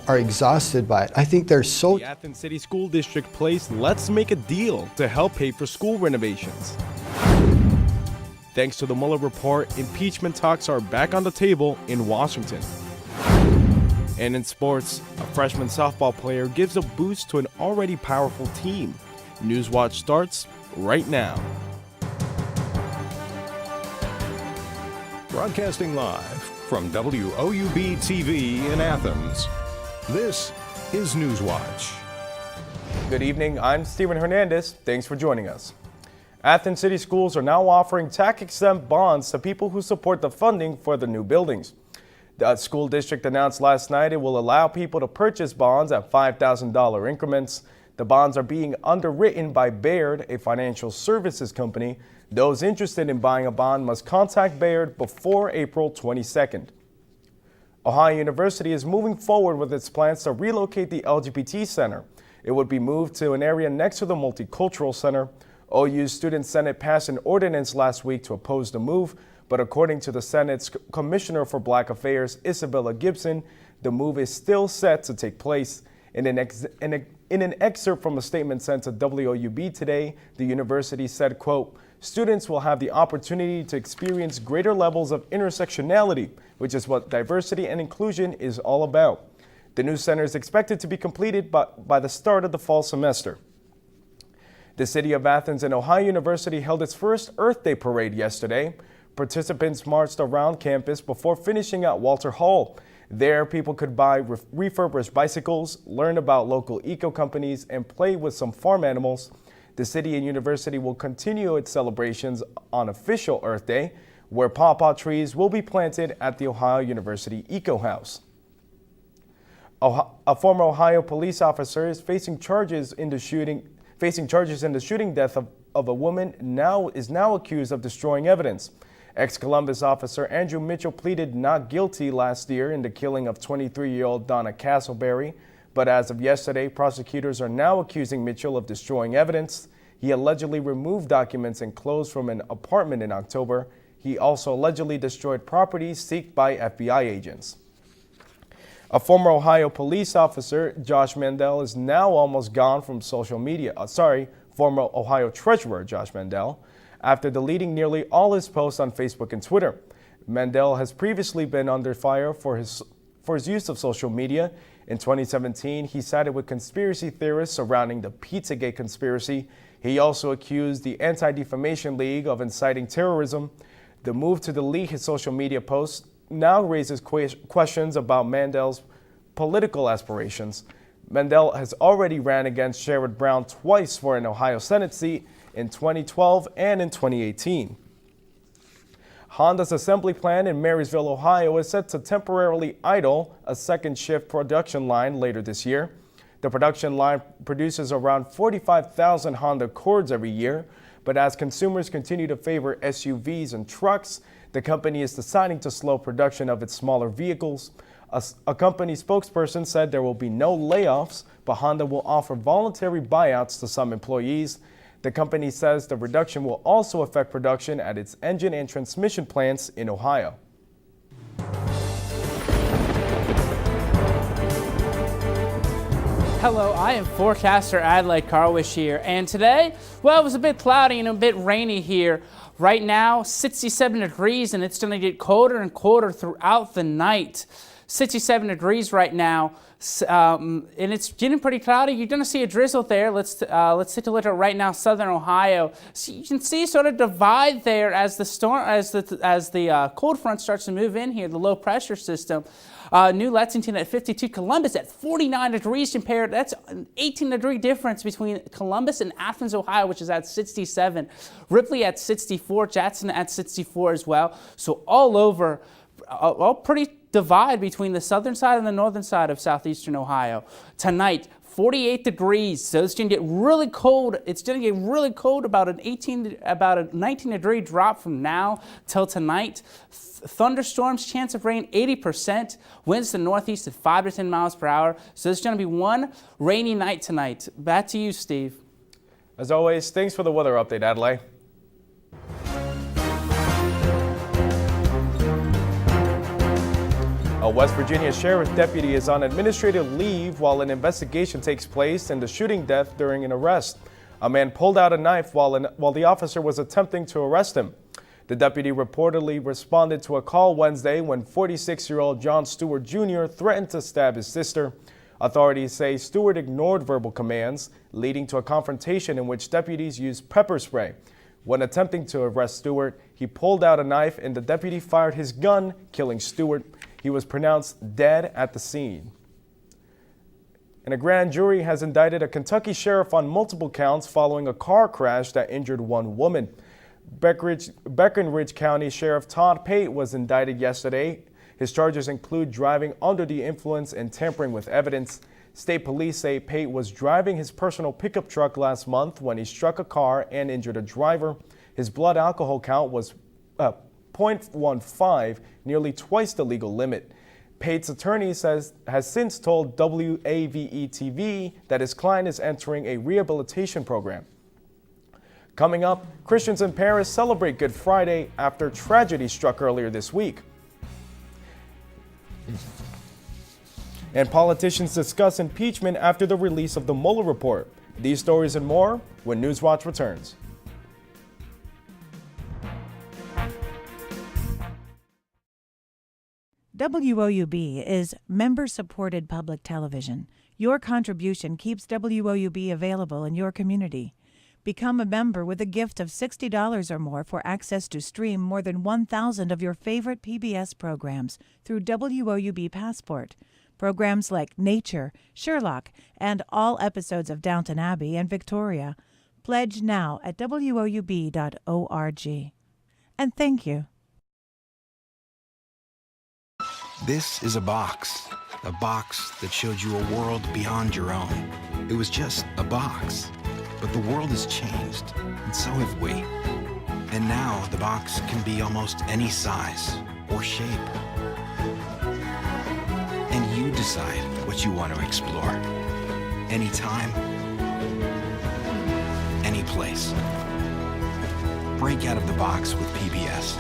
are exhausted by it. I think they're so... The Athens City School District placed Let's Make a Deal to help pay for school renovations. Thanks to the Mueller report, impeachment talks are back on the table in Washington. And in sports, a freshman softball player gives a boost to an already powerful team. Newswatch starts right now. Broadcasting live from WOUB TV in Athens, this is Newswatch. Good evening, I'm Steven Hernandez. Thanks for joining us. Athens City Schools are now offering tax-exempt bonds to people who support the funding for the new buildings. The school district announced last night it will allow people to purchase bonds at $5,000 increments. The bonds are being underwritten by Baird, a financial services company. Those interested in buying a bond must contact Baird before April 22nd. Ohio University is moving forward with its plans to relocate the LGBT Center. It would be moved to an area next to the Multicultural Center. OU's Student Senate passed an ordinance last week to oppose the move, but according to the Senate's Commissioner for Black Affairs, Isabella Gibson, the move is still set to take place. In an excerpt from a statement sent to WOUB today, the university said, quote, "Students will have the opportunity to experience greater levels of intersectionality, which is what diversity and inclusion is all about." The new center is expected to be completed by the start of the fall semester. The city of Athens and Ohio University held its first Earth Day parade yesterday. Participants marched around campus before finishing at Walter Hall. There, people could buy refurbished bicycles, learn about local eco companies, and play with some farm animals. The city and university will continue its celebrations on official Earth Day, where pawpaw trees will be planted at the Ohio University Eco House. A former Ohio police officer is facing charges in the shooting death of a woman is now accused of destroying evidence. Ex-Columbus officer Andrew Mitchell pleaded not guilty last year in the killing of 23-year-old Donna Castleberry, but as of yesterday, prosecutors are now accusing Mitchell of destroying evidence. He allegedly removed documents and clothes from an apartment in October. He also allegedly destroyed property seized by FBI agents. A former Ohio police officer, Josh Mandel, is now almost gone from social media. Former Ohio Treasurer Josh Mandel, after deleting nearly all his posts on Facebook and Twitter. Mandel has previously been under fire for his use of social media. In 2017, he sided with conspiracy theorists surrounding the Pizzagate conspiracy. He also accused the Anti-Defamation League of inciting terrorism. The move to delete his social media posts now raises questions about Mandel's political aspirations. Mandel has already ran against Sherrod Brown twice for an Ohio Senate seat, in 2012 and in 2018. Honda's assembly plant in Marysville, Ohio is set to temporarily idle a second shift production line later this year. The production line produces around 45,000 Honda Accords every year, but as consumers continue to favor SUVs and trucks, the company is deciding to slow production of its smaller vehicles. A company spokesperson said there will be no layoffs, but Honda will offer voluntary buyouts to some employees. The company says the reduction will also affect production at its engine and transmission plants in Ohio. Hello, I am forecaster Adelaide Carwish here, and today, well, it was a bit cloudy and a bit rainy here. Right now, 67 degrees, and it's going to get colder and colder throughout the night. 67 degrees right now, and it's getting pretty cloudy. You're going to see a drizzle there. Let's take a look at right now, southern Ohio. So you can see sort of divide there as the cold front starts to move in here, the low pressure system. New Lexington at 52, Columbus at 49 degrees compared. That's an 18-degree difference between Columbus and Athens, Ohio, which is at 67. Ripley at 64, Jackson at 64 as well. So all over, all pretty divide between the southern side and the northern side of southeastern Ohio. Tonight, 48 degrees, so it's going to get really cold. It's going to get really cold, about a 19-degree drop from now till tonight. Thunderstorms, chance of rain 80%, winds to northeast at 5 to 10 miles per hour. So it's going to be one rainy night tonight. Back to you, Steve. As always, thanks for the weather update, Adelaide. A A West Virginia sheriff's deputy is on administrative leave while an investigation takes place in the shooting death during an arrest. A man pulled out a knife while the officer was attempting to arrest him. The deputy reportedly responded to a call Wednesday when 46-year-old John Stewart Jr. threatened to stab his sister. Authorities say Stewart ignored verbal commands, leading to a confrontation in which deputies used pepper spray. When attempting to arrest Stewart, he pulled out a knife and the deputy fired his gun, killing Stewart. He was pronounced dead at the scene. And a grand jury has indicted a Kentucky sheriff on multiple counts following a car crash that injured one woman. Breckinridge County Sheriff Todd Pate was indicted yesterday. His charges include driving under the influence and tampering with evidence. State police say Pate was driving his personal pickup truck last month when he struck a car and injured a driver. His blood alcohol count was 0.15, nearly twice the legal limit. Pate's attorney has since told WAVE TV that his client is entering a rehabilitation program. Coming up, Christians in Paris celebrate Good Friday after tragedy struck earlier this week. And politicians discuss impeachment after the release of the Mueller report. These stories and more when Newswatch returns. WOUB is member-supported public television. Your contribution keeps WOUB available in your community. Become a member with a gift of $60 or more for access to stream more than 1,000 of your favorite PBS programs through WOUB Passport. Programs like Nature, Sherlock, and all episodes of Downton Abbey and Victoria. Pledge now at woub.org. And thank you. This is a box that showed you a world beyond your own. It was just a box, but the world has changed, and so have we. And now the box can be almost any size or shape. And you decide what you want to explore. Anytime, any place. Break out of the box with PBS.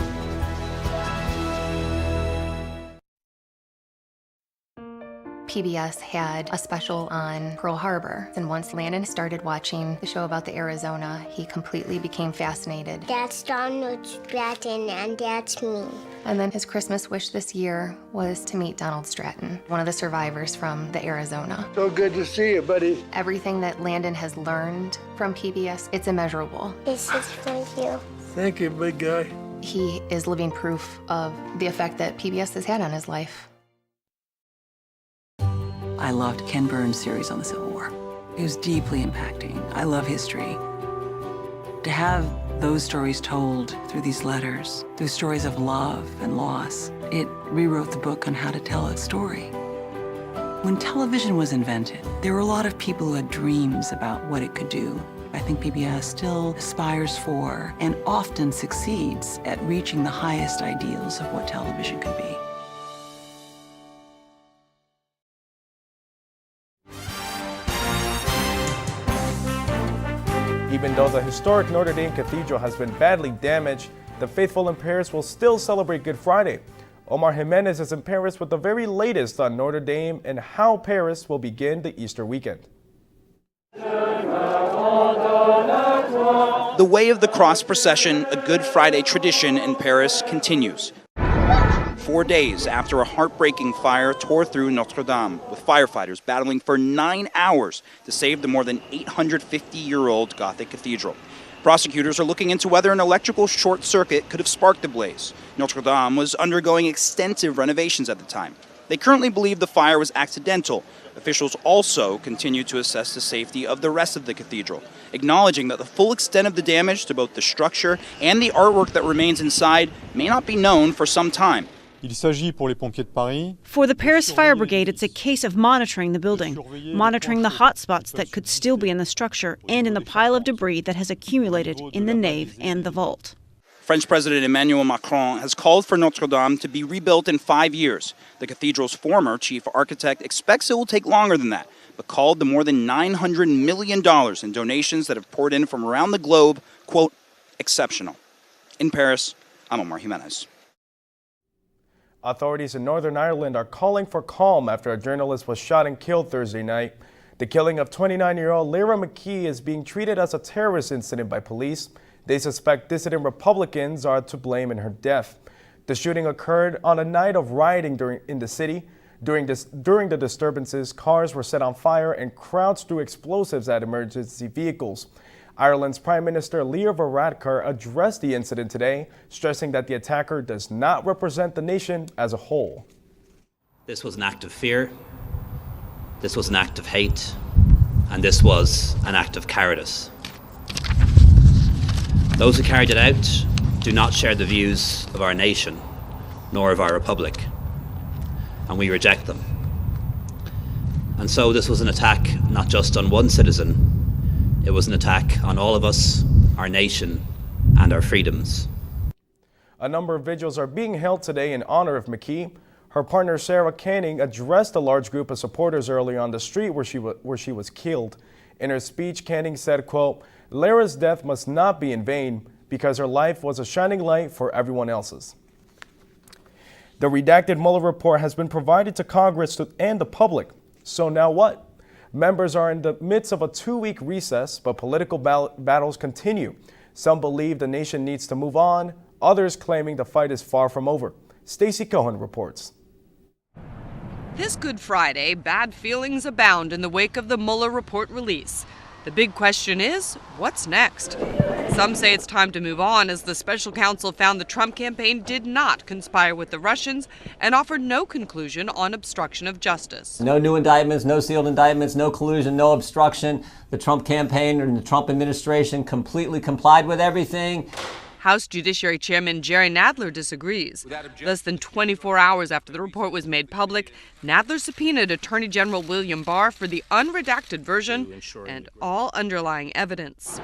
PBS had a special on Pearl Harbor, and once Landon started watching the show about the Arizona, he completely became fascinated. That's Donald Stratton, and that's me. And then his Christmas wish this year was to meet Donald Stratton, one of the survivors from the Arizona. So good to see you, buddy. Everything that Landon has learned from PBS, it's immeasurable. This is for you. Thank you, big guy. He is living proof of the effect that PBS has had on his life. I loved Ken Burns' series on the Civil War. It was deeply impacting. I love history. To have those stories told through these letters, through stories of love and loss, it rewrote the book on how to tell a story. When television was invented, there were a lot of people who had dreams about what it could do. I think PBS still aspires for and often succeeds at reaching the highest ideals of what television could be. Even though the historic Notre Dame Cathedral has been badly damaged, the faithful in Paris will still celebrate Good Friday. Omar Jimenez is in Paris with the very latest on Notre Dame and how Paris will begin the Easter weekend. The Way of the Cross procession, a Good Friday tradition in Paris, continues. 4 days after a heartbreaking fire tore through Notre Dame, with firefighters battling for 9 hours to save the more than 850-year-old Gothic cathedral. Prosecutors are looking into whether an electrical short circuit could have sparked the blaze. Notre Dame was undergoing extensive renovations at the time. They currently believe the fire was accidental. Officials also continue to assess the safety of the rest of the cathedral, acknowledging that the full extent of the damage to both the structure and the artwork that remains inside may not be known for some time. For the Paris Fire Brigade, it's a case of monitoring the building, monitoring the hot spots that could still be in the structure and in the pile of debris that has accumulated in the nave and the vault. French President Emmanuel Macron has called for Notre Dame to be rebuilt in 5 years. The cathedral's former chief architect expects it will take longer than that, but called the more than $900 million in donations that have poured in from around the globe, quote, exceptional. In Paris, I'm Omar Jimenez. Authorities in Northern Ireland are calling for calm after a journalist was shot and killed Thursday night. The killing of 29-year-old Lyra McKee is being treated as a terrorist incident by police. They suspect dissident Republicans are to blame in her death. The shooting occurred on a night of rioting in the city. During the disturbances, cars were set on fire and crowds threw explosives at emergency vehicles. Ireland's Prime Minister Leo Varadkar addressed the incident today, stressing that the attacker does not represent the nation as a whole. This was an act of fear, this was an act of hate, and this was an act of cowardice. Those who carried it out do not share the views of our nation, nor of our republic, and we reject them. And so this was an attack not just on one citizen, it was an attack on all of us, our nation, and our freedoms. A number of vigils are being held today in honor of McKee. Her partner Sarah Canning addressed a large group of supporters earlier on the street where she was killed. In her speech, Canning said, quote, "Lyra's death must not be in vain because her life was a shining light for everyone else's." The redacted Mueller report has been provided to Congress and the public. So now what? Members are in the midst of a 2-week recess, but political battles continue. Some believe the nation needs to move on, others claiming the fight is far from over. Stacey Cohen reports. This Good Friday, bad feelings abound in the wake of the Mueller report release. The big question is, what's next? Some say it's time to move on, as the special counsel found the Trump campaign did not conspire with the Russians and offered no conclusion on obstruction of justice. No new indictments, no sealed indictments, no collusion, no obstruction. The Trump campaign and the Trump administration completely complied with everything. House Judiciary Chairman Jerry Nadler disagrees. Less than 24 hours after the report was made public, Nadler subpoenaed Attorney General William Barr for the unredacted version and all underlying evidence.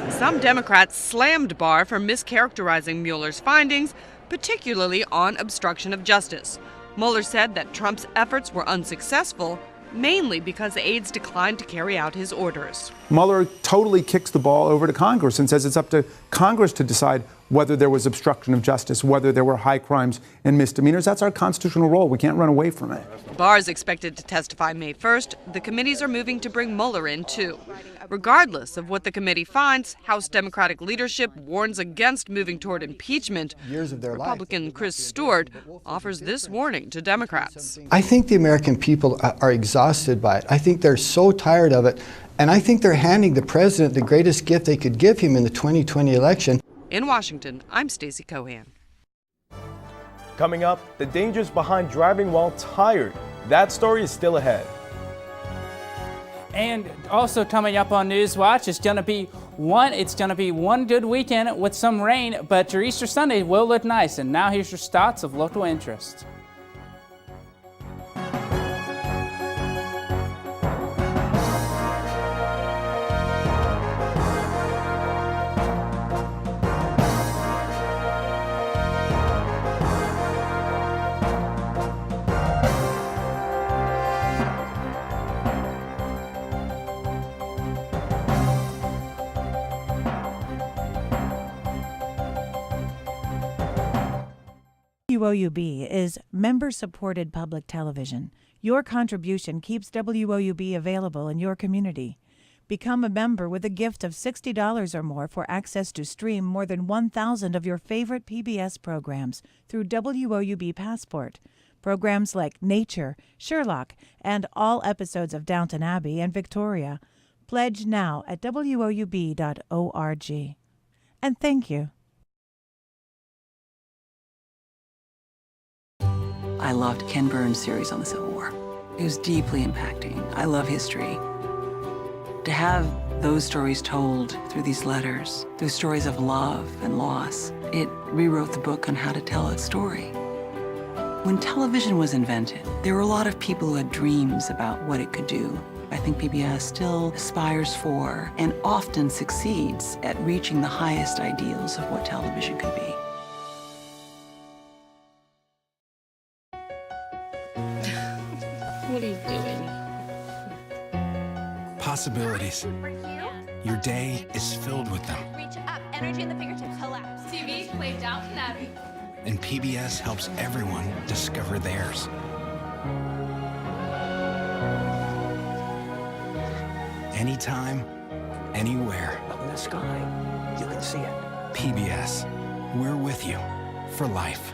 Some Democrats slammed Barr for mischaracterizing Mueller's findings, particularly on obstruction of justice. Mueller said that Trump's efforts were unsuccessful, mainly because aides declined to carry out his orders. Mueller totally kicks the ball over to Congress and says it's up to Congress to decide whether there was obstruction of justice, whether there were high crimes and misdemeanors. That's our constitutional role. We can't run away from it. Barr is expected to testify May 1st. The committees are moving to bring Mueller in, too. Regardless of what the committee finds, House Democratic leadership warns against moving toward impeachment. Republican Chris Stewart offers this warning to Democrats. I think the American people are exhausted by it. I think they're so tired of it. And I think they're handing the president the greatest gift they could give him in the 2020 election. In Washington, I'm Stacey Cohen. Coming up, the dangers behind driving while tired. That story is still ahead. And also coming up on Newswatch, it's going to be one good weekend with some rain, but your Easter Sunday will look nice. And now here's your stats of local interest. WOUB is member-supported public television. Your contribution keeps WOUB available in your community. Become a member with a gift of $60 or more for access to stream more than 1,000 of your favorite PBS programs through WOUB Passport. Programs like Nature, Sherlock, and all episodes of Downton Abbey and Victoria. Pledge now at WOUB.org. And thank you. I loved Ken Burns' series on the Civil War. It was deeply impacting. I love history. To have those stories told through these letters, through stories of love and loss, it rewrote the book on how to tell its story. When television was invented, there were a lot of people who had dreams about what it could do. I think PBS still aspires for and often succeeds at reaching the highest ideals of what television could be. What are you doing? Possibilities. Your day is filled with them. Reach up, energy in the fingertips, collapse. TV, play Downton Abbey. and PBS helps everyone discover theirs. Anytime, anywhere. Up in the sky, you can see it. PBS, we're with you for life.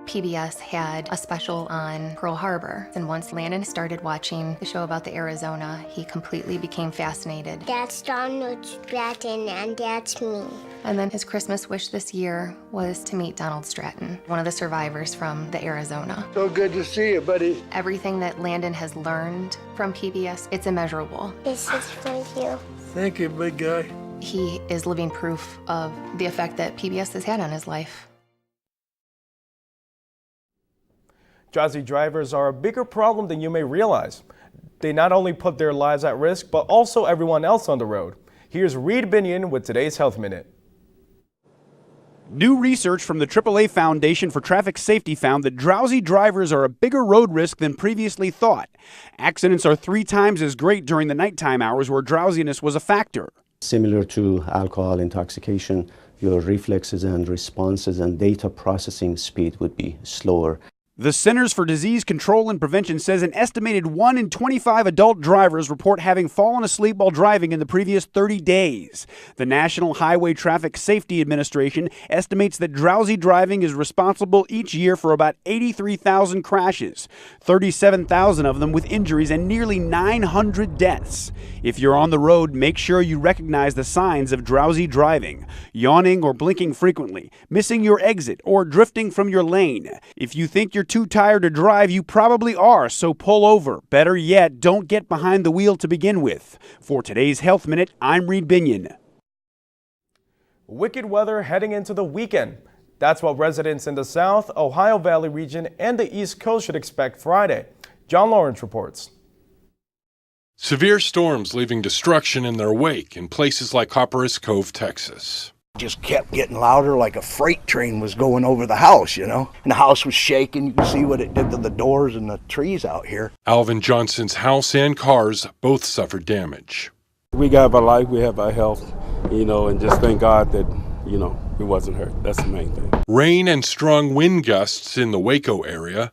PBS had a special on Pearl Harbor, and once Landon started watching the show about the Arizona, he completely became fascinated. That's Donald Stratton, and that's me. And then his Christmas wish this year was to meet Donald Stratton, one of the survivors from the Arizona. So good to see you, buddy. Everything that Landon has learned from PBS, it's immeasurable. This is for you. Thank you, big guy. He is living proof of the effect that PBS has had on his life. Drowsy drivers are a bigger problem than you may realize. They not only put their lives at risk, but also everyone else on the road. Here's Reed Binion with today's Health Minute. New research from the AAA Foundation for Traffic Safety found that drowsy drivers are a bigger road risk than previously thought. Accidents are 3 times as great during the nighttime hours where drowsiness was a factor. Similar to alcohol intoxication, your reflexes and responses and data processing speed would be slower. The Centers for Disease Control and Prevention says an estimated 1 in 25 adult drivers report having fallen asleep while driving in the previous 30 days. The National Highway Traffic Safety Administration estimates that drowsy driving is responsible each year for about 83,000 crashes, 37,000 of them with injuries and nearly 900 deaths. If you're on the road, make sure you recognize the signs of drowsy driving: yawning or blinking frequently, missing your exit, or drifting from your lane. If you think you're too tired to drive, you probably are, so pull over. Better yet, don't get behind the wheel to begin with. For today's Health Minute, I'm Reed Binion. Wicked weather heading into the weekend. That's what residents in the South, Ohio Valley region, and the East Coast should expect Friday. John Lawrence reports. Severe storms leaving destruction in their wake in places like Copperas Cove, Texas. Just kept getting louder, like a freight train was going over the house, you know. And the house was shaking. You can see what it did to the doors and the trees out here. Alvin Johnson's house and cars both suffered damage. We have our life, we have our health, and just thank God that, he wasn't hurt. That's the main thing. Rain and strong wind gusts in the Waco area,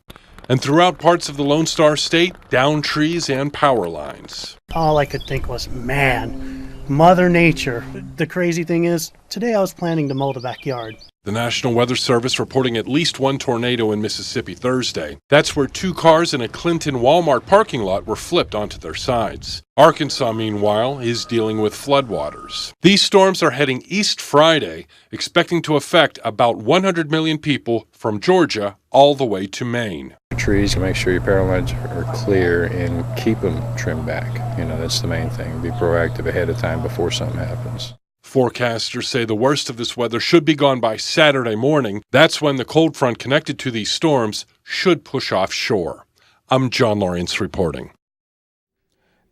and throughout parts of the Lone Star State, downed trees and power lines. All I could think was, man, Mother Nature. The crazy thing is, today I was planning to mow the backyard. The National Weather Service reporting at least 1 tornado in Mississippi Thursday. That's where 2 cars in a Clinton Walmart parking lot were flipped onto their sides. Arkansas, meanwhile, is dealing with floodwaters. These storms are heading east Friday, expecting to affect about 100 million people from Georgia all the way to Maine. Trees, make sure your power lines are clear and keep them trimmed back. That's the main thing. Be proactive ahead of time before something happens. Forecasters say the worst of this weather should be gone by Saturday morning. That's when the cold front connected to these storms should push offshore. I'm John Lawrence reporting.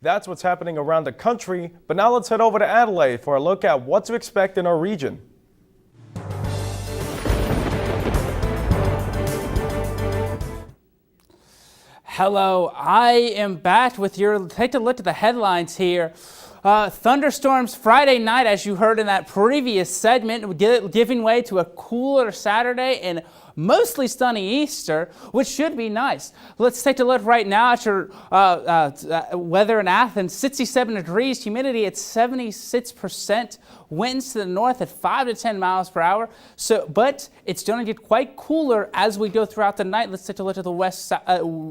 That's what's happening around the country, but now let's head over to Adelaide for a look at what to expect in our region. Hello, I am back with take a look at the headlines here. Thunderstorms Friday night, as you heard in that previous segment, giving way to a cooler Saturday and mostly sunny Easter, which should be nice. Let's take a look right now at your weather in Athens. 67 degrees, humidity at 76%, winds to the north at 5 to 10 miles per hour. But it's going to get quite cooler as we go throughout the night. Let's take a look at the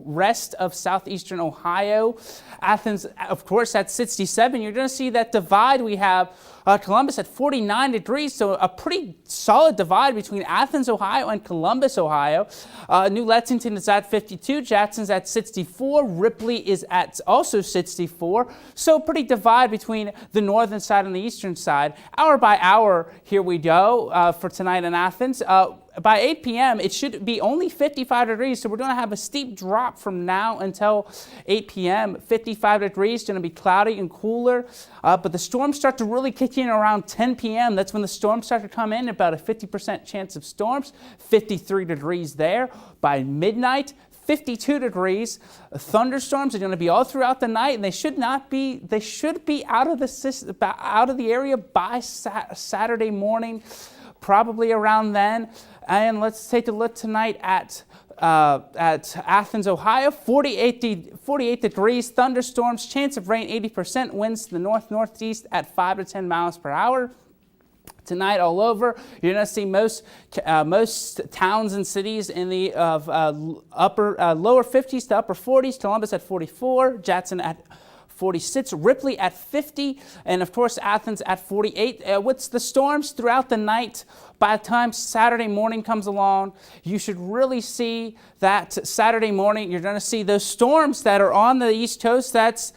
rest of southeastern Ohio. Athens, of course, at 67. You're going to see that divide we have. Columbus at 49 degrees, so a pretty solid divide between Athens, Ohio and Columbus, Ohio. New Lexington is at 52, Jackson's at 64, Ripley is at also 64, so pretty divide between the northern side and the eastern side. Hour by hour, here we go for tonight in Athens. By 8 p.m., it should be only 55 degrees, so we're going to have a steep drop from now until 8 p.m. 55 degrees, going to be cloudy and cooler, but the storms start to really kick in around 10 p.m. That's when the storms start to come in, about a 50% chance of storms, 53 degrees there. By midnight, 52 degrees. Thunderstorms are going to be all throughout the night, and they should be out of the area by Saturday morning, probably around then. And let's take a look tonight at Athens, Ohio. 48 degrees, thunderstorms, chance of rain 80%, winds to the north-northeast at 5 to 10 miles per hour. Tonight, all over, you're going to see most towns and cities in the lower 50s to upper 40s. Columbus at 44, Jackson at 46, Ripley at 50, and of course Athens at 48. With the storms throughout the night, by the time Saturday morning comes along, you should really see that Saturday morning you're going to see those storms that are on the East Coast. That's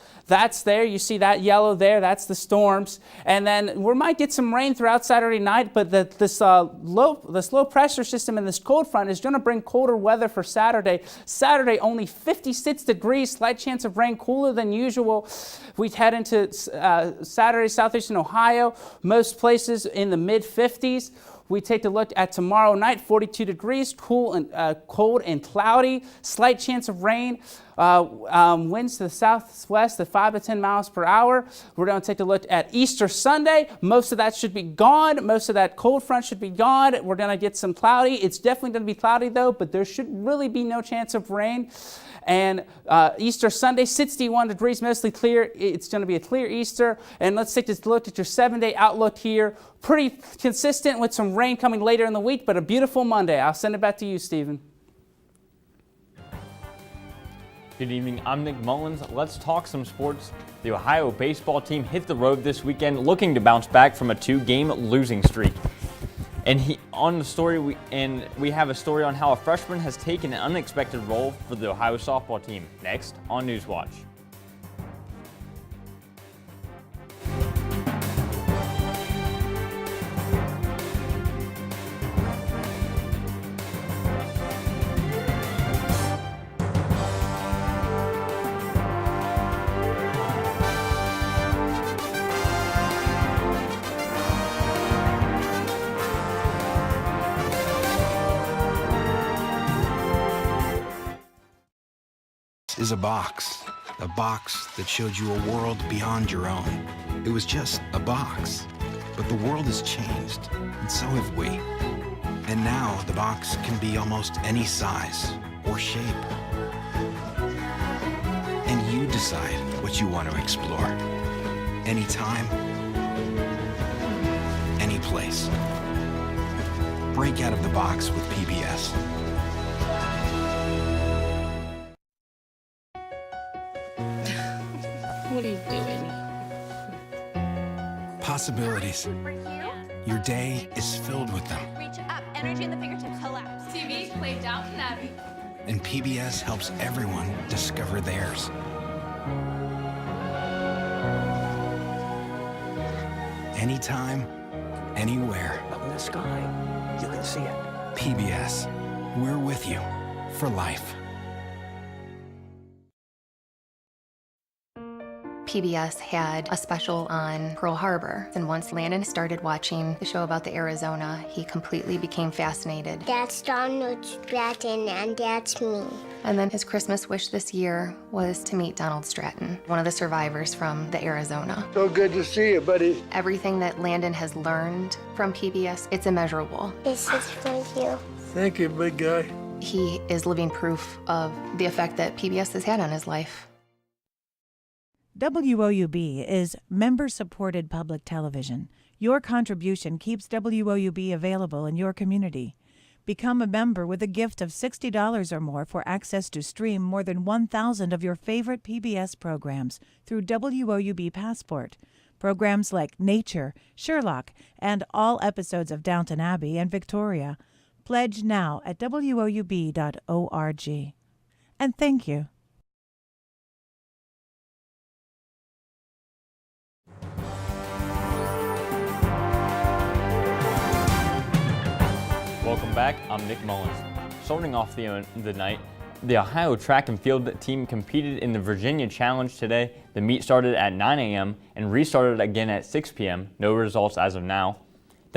there. You see that yellow there. That's the storms. And then we might get some rain throughout Saturday night, but this low pressure system and this cold front is going to bring colder weather for Saturday. Saturday, only 56 degrees, slight chance of rain, cooler than usual. We head into Saturday, southeastern Ohio, most places in the mid-50s. We take a look at tomorrow night, 42 degrees, cool and cold and cloudy, slight chance of rain. Winds to the southwest at 5 to 10 miles per hour. We're going to take a look at Easter Sunday. Most of that should be gone. Most of that cold front should be gone. We're going to get some cloudy. It's definitely going to be cloudy though, but there should really be no chance of rain. And Easter Sunday, 61 degrees, mostly clear. It's going to be a clear Easter. And let's take a look at your 7-day outlook here. Pretty consistent with some rain coming later in the week, but a beautiful Monday. I'll send it back to you, Stephen. Good evening, I'm Nick Mullins. Let's talk some sports. The Ohio baseball team hit the road this weekend looking to bounce back from a 2-game losing streak. And we have a story on how a freshman has taken an unexpected role for the Ohio softball team. Next on Newswatch. Is a box that showed you a world beyond your own. It was just a box, but the world has changed, and so have we. And now the box can be almost any size or shape. And you decide what you want to explore. Anytime, any place. Break out of the box with PBS. What are you doing? Possibilities. Your day is filled with them. Reach up, energy in the fingertips, collapse. TV, play Downton Abbey. And PBS helps everyone discover theirs. Anytime, anywhere. Up in the sky, you can see it. PBS. We're with you for life. PBS had a special on Pearl Harbor, and once Landon started watching the show about the Arizona, he completely became fascinated. That's Donald Stratton, and that's me. And then his Christmas wish this year was to meet Donald Stratton, one of the survivors from the Arizona. So good to see you, buddy. Everything that Landon has learned from PBS, it's immeasurable. This is for you. Thank you, big guy. He is living proof of the effect that PBS has had on his life. WOUB is member-supported public television. Your contribution keeps WOUB available in your community. Become a member with a gift of $60 or more for access to stream more than 1,000 of your favorite PBS programs through WOUB Passport. Programs like Nature, Sherlock, and all episodes of Downton Abbey and Victoria. Pledge now at WOUB.org. And thank you. Welcome back, I'm Nick Mullins. Starting off the night, the Ohio track and field team competed in the Virginia Challenge today. The meet started at 9 a.m. and restarted again at 6 p.m. No results as of now.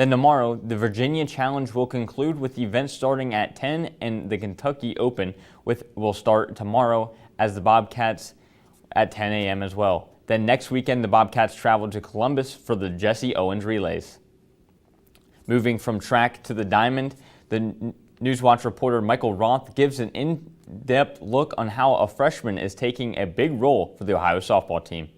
Then tomorrow, the Virginia Challenge will conclude with the event starting at 10, and the Kentucky Open will start tomorrow as the Bobcats at 10 a.m. as well. Then next weekend, the Bobcats travel to Columbus for the Jesse Owens Relays. Moving from track to the diamond, the Newswatch reporter Michael Roth gives an in-depth look on how a freshman is taking a big role for the Ohio softball team.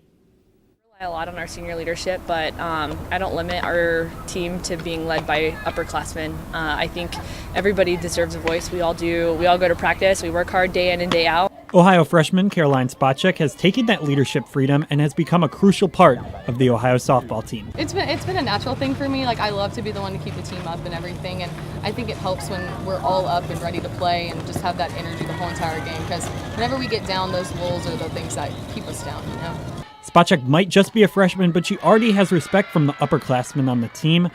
A lot on our senior leadership, but I don't limit our team to being led by upperclassmen. I think everybody deserves a voice. We all do. We all go to practice. We work hard day in and day out. Ohio freshman Caroline Spacek has taken that leadership freedom and has become a crucial part of the Ohio softball team. It's been a natural thing for me. Like, I love to be the one to keep the team up and everything, and I think it helps when we're all up and ready to play and just have that energy the whole entire game, because whenever we get down, those lulls are the things that keep us down, you know? Spacek might just be a freshman, but she already has respect from the upperclassmen on the team.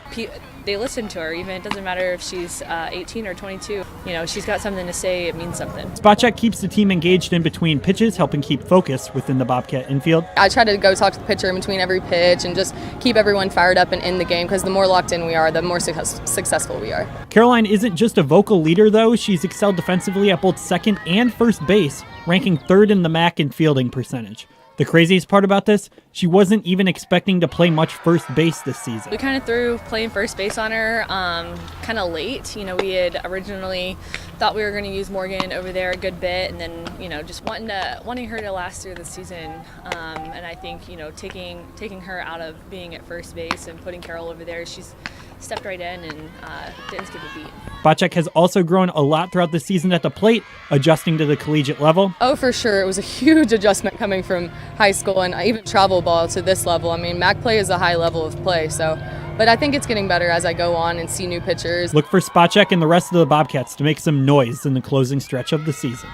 They listen to her, even it doesn't matter if she's 18 or 22. You know, she's got something to say, it means something. Spacek keeps the team engaged in between pitches, helping keep focus within the Bobcat infield. I try to go talk to the pitcher in between every pitch and just keep everyone fired up and in the game, because the more locked in we are, the more successful we are. Caroline isn't just a vocal leader, though. She's excelled defensively at both second and first base, ranking third in the MAC in fielding percentage. The craziest part about this, she wasn't even expecting to play much first base this season. We kind of threw playing first base on her kind of late. You know, we had originally thought we were going to use Morgan over there a good bit, and then, you know, just wanting her to last through the season. And I think, you know, taking her out of being at first base and putting Carol over there, she's stepped right in and didn't skip a beat. Spacek has also grown a lot throughout the season at the plate, adjusting to the collegiate level. Oh, for sure. It was a huge adjustment coming from high school and even travel ball to this level. I mean, MAC play is a high level of play, but I think it's getting better as I go on and see new pitchers. Look for Spacek and the rest of the Bobcats to make some noise in the closing stretch of the season.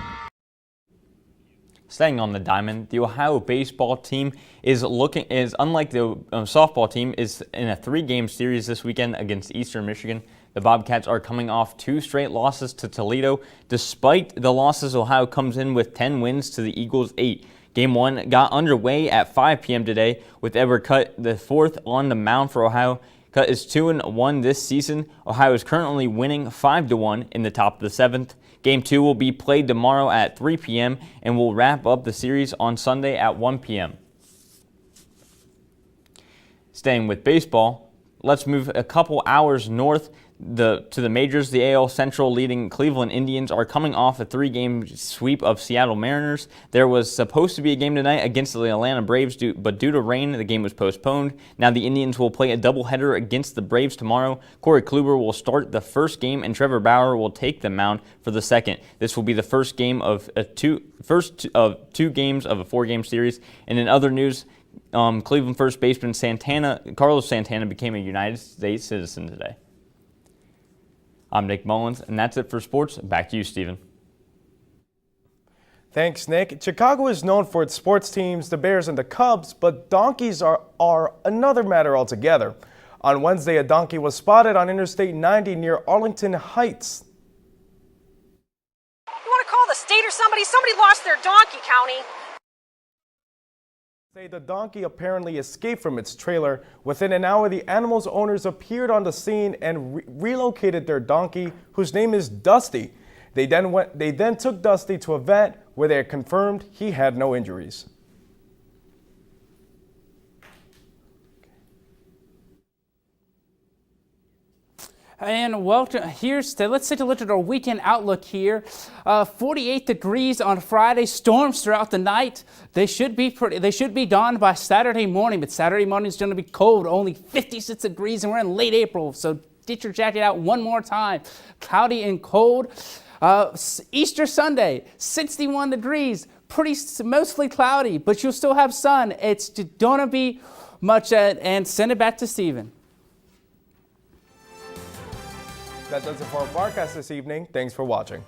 Staying on the diamond, the Ohio baseball team is unlike the softball team, is in a 3-game series this weekend against Eastern Michigan. The Bobcats are coming off 2 straight losses to Toledo. Despite the losses, Ohio comes in with 10 wins to the Eagles' 8. Game 1 got underway at 5 p.m. today with Edward Cutt, the 4th on the mound for Ohio. Cutt is 2-1 this season. Ohio is currently winning 5-1 in the top of the 7th. Game 2 will be played tomorrow at 3 p.m. and will wrap up the series on Sunday at 1 p.m. Staying with baseball, let's move a couple hours north to the majors. The AL Central leading Cleveland Indians are coming off a 3-game sweep of Seattle Mariners. There was supposed to be a game tonight against the Atlanta Braves, but due to rain, the game was postponed. Now the Indians will play a doubleheader against the Braves tomorrow. Corey Kluber will start the first game, and Trevor Bauer will take the mound for the second. This will be the first game of two games of a 4-game series. And in other news, Cleveland first baseman Carlos Santana became a United States citizen today. I'm Nick Mullins, and that's it for sports. Back to you, Stephen. Thanks, Nick. Chicago is known for its sports teams, the Bears and the Cubs, but donkeys are another matter altogether. On Wednesday, a donkey was spotted on Interstate 90 near Arlington Heights. You want to call the state or somebody? Somebody lost their donkey, County. The donkey apparently escaped from its trailer. Within an hour, the animal's owners appeared on the scene and relocated their donkey, whose name is Dusty. They then took Dusty to a vet where they confirmed he had no injuries. And welcome. Let's take a look at our weekend outlook here. 48 degrees on Friday. Storms throughout the night. They should be dawned by Saturday morning, but Saturday morning is going to be cold. Only 56 degrees, and we're in late April. So get your jacket out one more time. Cloudy and cold. Easter Sunday, 61 degrees. Mostly cloudy, but you'll still have sun. It's going to be much. And send it back to Stephen. That does it for our broadcast this evening. Thanks for watching.